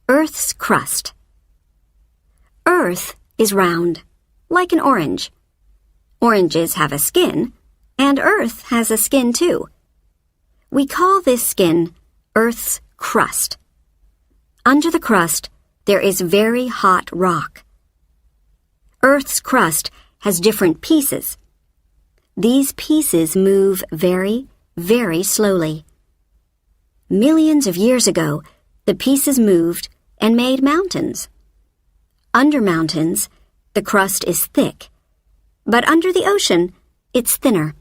Earth's crust. Earth is round, like an orange. Oranges have a skin, and Earth has a skin too. We call this skin Earth's crust. Under the crust, there is very hot rock. Earth's crust has different pieces. These pieces move very, very slowly. Millions of years ago, the pieces moved and made mountains. Under mountains, the crust is thick, but under the ocean, it's thinner.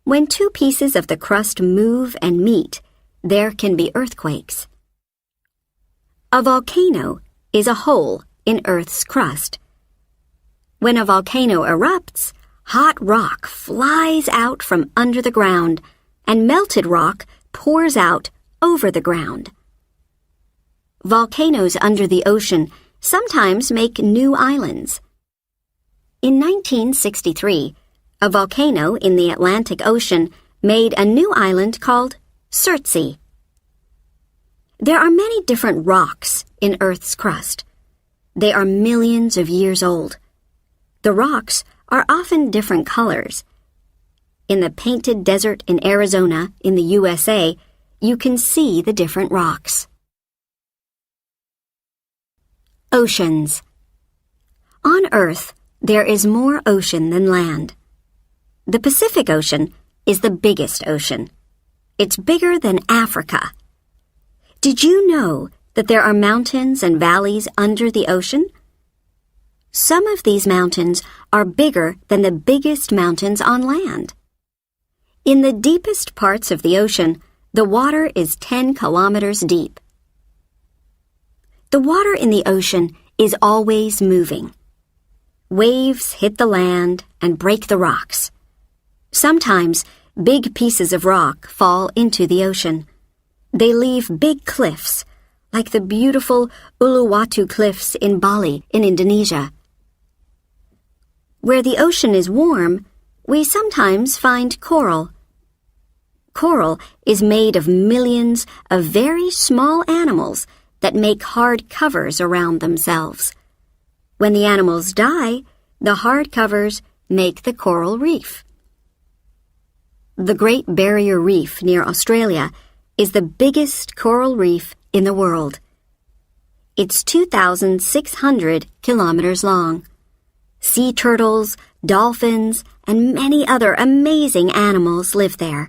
When two pieces of the crust move and meet, there can be earthquakes. A volcano is a hole in Earth's crust. When a volcano erupts, hot rock flies out from under the ground, and melted rock pours out over the ground. Volcanoes under the ocean sometimes make new islands. In 1963, a volcano in the Atlantic Ocean made a new island called Surtsey. There are many different rocks in Earth's crust. They are millions of years old. The rocks are often different colors. In the Painted Desert in Arizona, in the USA, you can see the different rocks. Oceans. On Earth, there is more ocean than land. The Pacific Ocean is the biggest ocean. It's bigger than Africa. Did you know that there are mountains and valleys under the ocean? Some of these mountains are bigger than the biggest mountains on land. In the deepest parts of the ocean, the water is 10 kilometers deep. The water in the ocean is always moving. Waves hit the land and break the rocks. Sometimes, big pieces of rock fall into the ocean. They leave big cliffs, like the beautiful Uluwatu Cliffs in Bali, in Indonesia. Where the ocean is warm, we sometimes find coral. Coral is made of millions of very small animals that make hard covers around themselves. When the animals die, the hard covers make the coral reef. The Great Barrier Reef near Australia is the biggest coral reef in the world. It's 2,600 kilometers long. Sea turtles, dolphins, and many other amazing animals live there.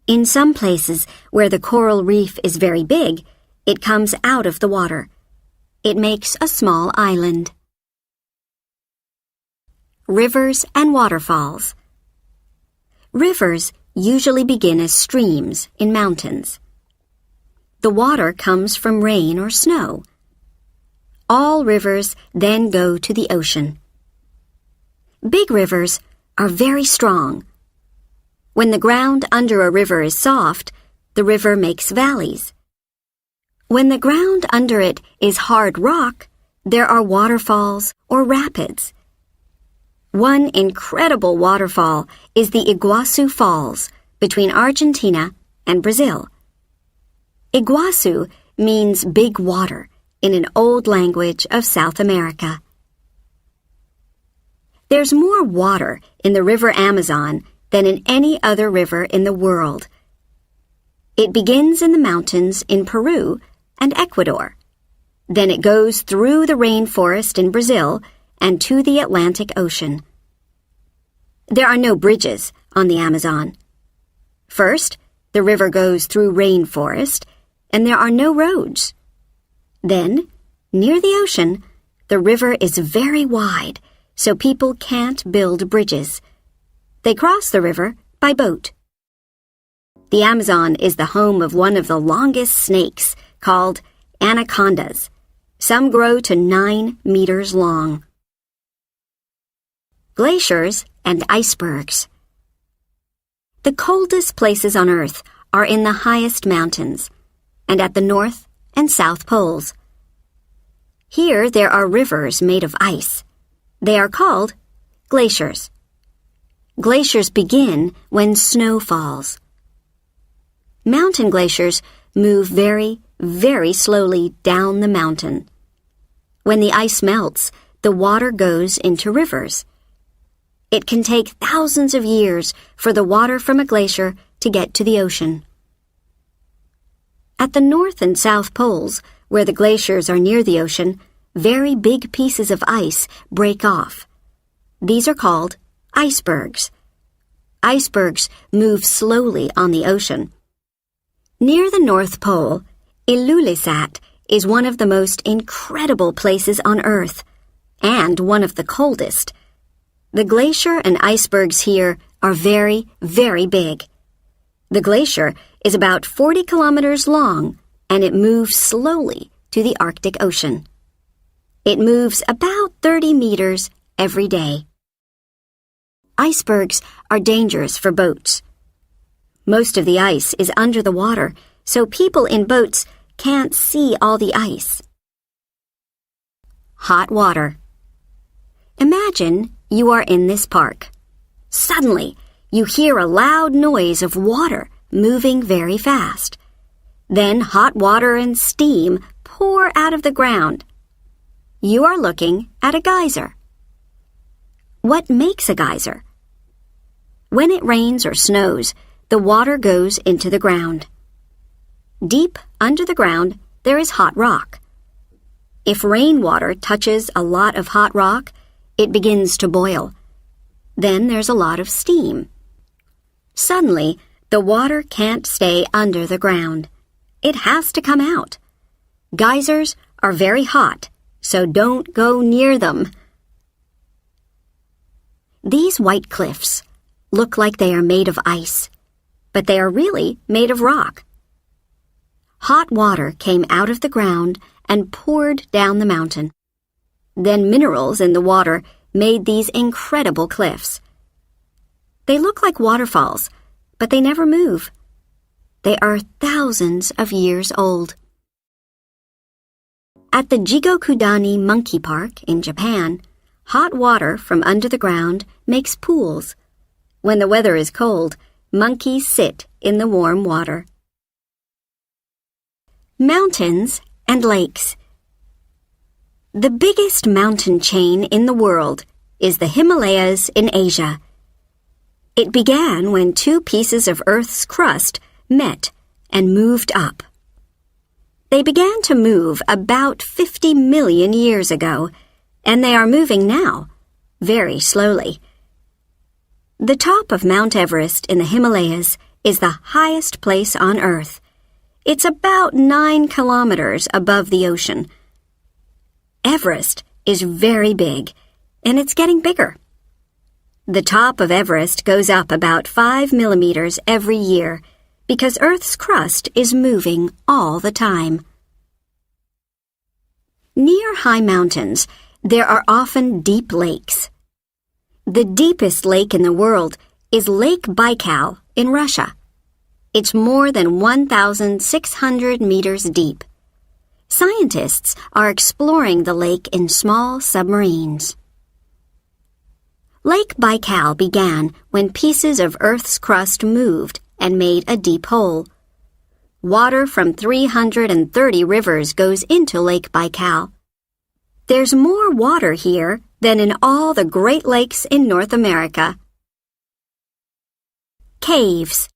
In some places where the coral reef is very big, it comes out of the water. It makes a small island. Rivers and waterfalls. Rivers usually begin as streams in mountains. The water comes from rain or snow. All rivers then go to the ocean. Big rivers are very strong. When the ground under a river is soft, the river makes valleys. When the ground under it is hard rock, there are waterfalls or rapids. One incredible waterfall is the Iguazu Falls between Argentina and Brazil. Iguazu means big water in an old language of South America. There's more water in the River Amazon than in any other river in the world. It begins in the mountains in Peru and Ecuador. Then it goes through the rainforest in Brazil and to the Atlantic Ocean. There are no bridges on the Amazon. First, the river goes through rainforest, and there are no roads. Then, near the ocean, the river is very wide, so people can't build bridges. They cross the river by boat. The Amazon is the home of one of the longest snakes, called anacondas. Some grow to 9 meters long. Glaciers and icebergs. The coldest places on Earth are in the highest mountains and at the North and South Poles. Here there are rivers made of ice. They are called glaciers. Glaciers begin when snow falls. Mountain glaciers move very, very slowly down the mountain. When the ice melts, the water goes into rivers. It can take thousands of years for the water from a glacier to get to the ocean. At the North and South Poles, where the glaciers are near the ocean, very big pieces of ice break off. These are called icebergs. Icebergs move slowly on the ocean. Near the North Pole, Ilulissat is one of the most incredible places on Earth, and one of the coldest. The glacier and icebergs here are very, very big. The glacier is about 40 kilometers long, and it moves slowly to the Arctic Ocean. It moves about 30 meters every day. Icebergs are dangerous for boats. Most of the ice is under the water, so people in boats can't see all the ice. Hot water. Imagine you are in this park. Suddenly, you hear a loud noise of water moving very fast. Then hot water and steam pour out of the ground. You are looking at a geyser. What makes a geyser? When it rains or snows, the water goes into the ground. Deep under the ground, there is hot rock. If rainwater touches a lot of hot rock, it begins to boil. Then there's a lot of steam. Suddenly, the water can't stay under the ground. It has to come out. Geysers are very hot, so don't go near them. These white cliffs look like they are made of ice, but they are really made of rock. Hot water came out of the ground and poured down the mountain. Then minerals in the water made these incredible cliffs. They look like waterfalls, but they never move. They are thousands of years old. At the Jigokudani Monkey Park in Japan, hot water from under the ground makes pools. When the weather is cold, monkeys sit in the warm water. Mountains and lakes. The biggest mountain chain in the world is the Himalayas in Asia. It began when two pieces of Earth's crust met and moved up. They began to move about 50 million years ago, and they are moving now, very slowly. The top of Mount Everest in the Himalayas is the highest place on Earth. It's about 9 kilometers above the ocean. Everest is very big, and it's getting bigger. The top of Everest goes up about 5 millimeters every year because Earth's crust is moving all the time. Near high mountains, there are often deep lakes. The deepest lake in the world is Lake Baikal in Russia. It's more than 1,600 meters deep. Scientists are exploring the lake in small submarines. Lake Baikal began when pieces of Earth's crust moved and made a deep hole. Water from 330 rivers goes into Lake Baikal. There's more water here than in all the Great Lakes in North America. Caves.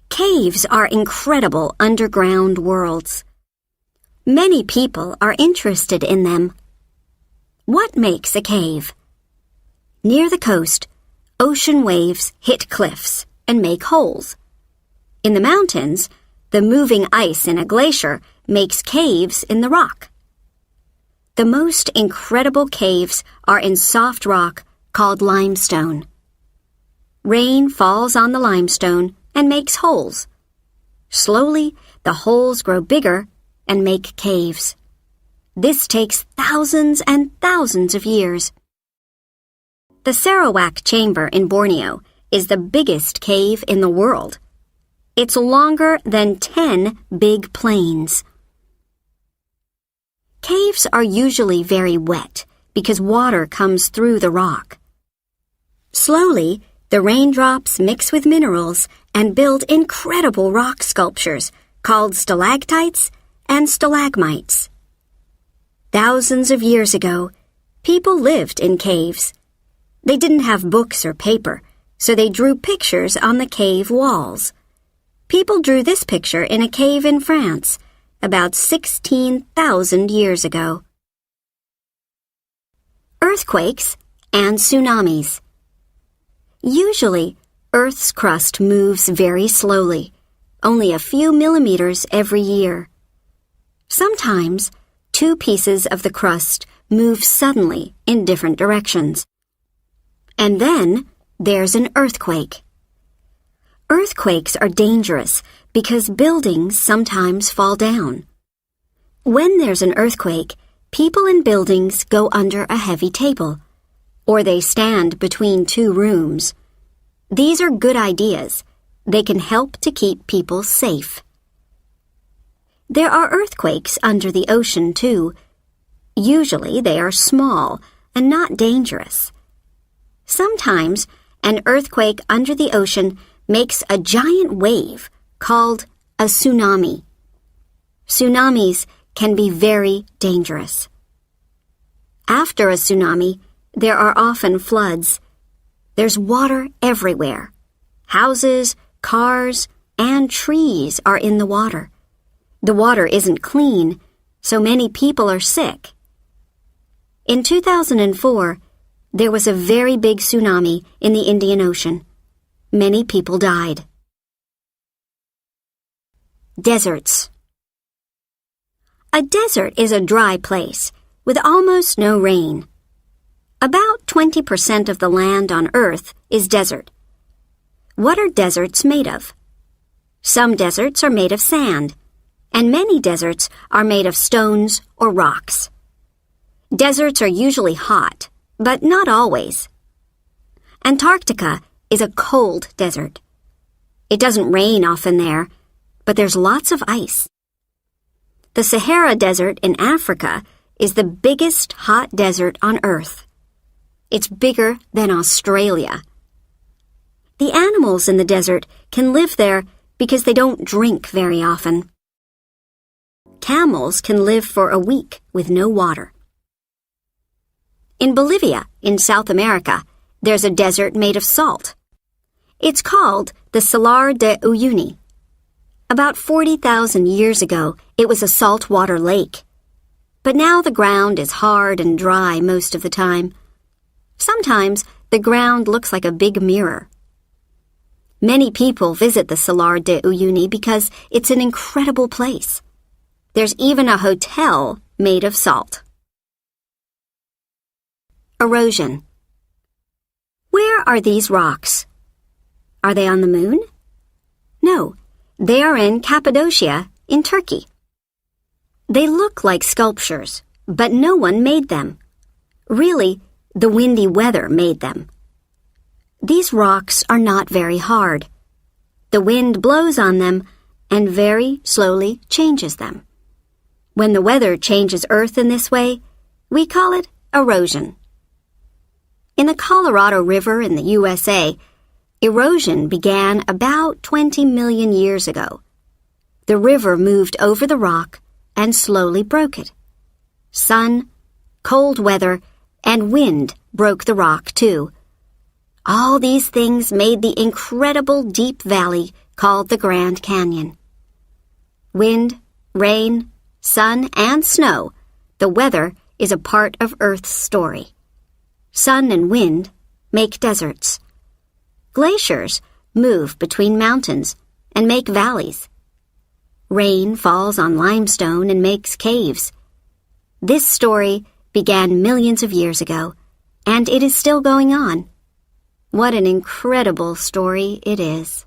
Caves are incredible underground worlds. Many people are interested in them. What makes a cave? Near the coast, ocean waves hit cliffs and make holes. In the mountains, the moving ice in a glacier makes caves in the rock. The most incredible caves are in soft rock called limestone. Rain falls on the limestone and makes holes. Slowly, the holes grow bigger and make caves. This takes thousands and thousands of years. The Sarawak Chamber in Borneo is the biggest cave in the world. It's longer than 10 big plains. Caves are usually very wet because water comes through the rock. Slowly, the raindrops mix with minerals and build incredible rock sculptures called stalactites and stalagmites. Thousands of years ago, people lived in caves. They didn't have books or paper, so they drew pictures on the cave walls. People drew this picture in a cave in France about 16,000 years ago. Earthquakes and tsunamis. Usually, Earth's crust moves very slowly, only a few millimeters every year. Sometimes, two pieces of the crust move suddenly in different directions. And then, there's an earthquake. Earthquakes are dangerous because buildings sometimes fall down. When there's an earthquake, people in buildings go under a heavy table, or they stand between two rooms. These are good ideas. They can help to keep people safe. There are earthquakes under the ocean, too. Usually they are small and not dangerous. Sometimes an earthquake under the ocean makes a giant wave called a tsunami. Tsunamis can be very dangerous. After a tsunami, there are often floods. There's water everywhere. Houses, cars, and trees are in the water. The water isn't clean, so many people are sick. In 2004, there was a very big tsunami in the Indian Ocean. Many people died. Deserts. A desert is a dry place with almost no rain. About 20% of the land on Earth is desert. What are deserts made of? Some deserts are made of sand, and many deserts are made of stones or rocks. Deserts are usually hot, but not always. Antarctica is a cold desert. It doesn't rain often there, but there's lots of ice. The Sahara Desert in Africa is the biggest hot desert on Earth. It's bigger than Australia. The animals in the desert can live there because they don't drink very often. Camels can live for a week with no water. In Bolivia, in South America, there's a desert made of salt. It's called the Salar de Uyuni. About 40,000 years ago, it was a saltwater lake. But now the ground is hard and dry most of the time. Sometimes the ground looks like a big mirror. Many people visit the Salar de Uyuni because it's an incredible place. There's even a hotel made of salt. Erosion. Where are these rocks? Are they on the moon? No, they are in Cappadocia in Turkey. They look like sculptures, but no one made them. Really, the windy weather made them. These rocks are not very hard. The wind blows on them and very slowly changes them. When the weather changes Earth in this way, we call it erosion. In the Colorado River in the USA, erosion began about 20 million years ago. The river moved over the rock and slowly broke it. Sun, cold weather, and wind broke the rock too. All these things made the incredible deep valley called the Grand Canyon. Wind, rain, sun, and snow, the weather is a part of Earth's story. Sun and wind make deserts. Glaciers move between mountains and make valleys. Rain falls on limestone and makes caves. This story began millions of years ago, and it is still going on. What an incredible story it is.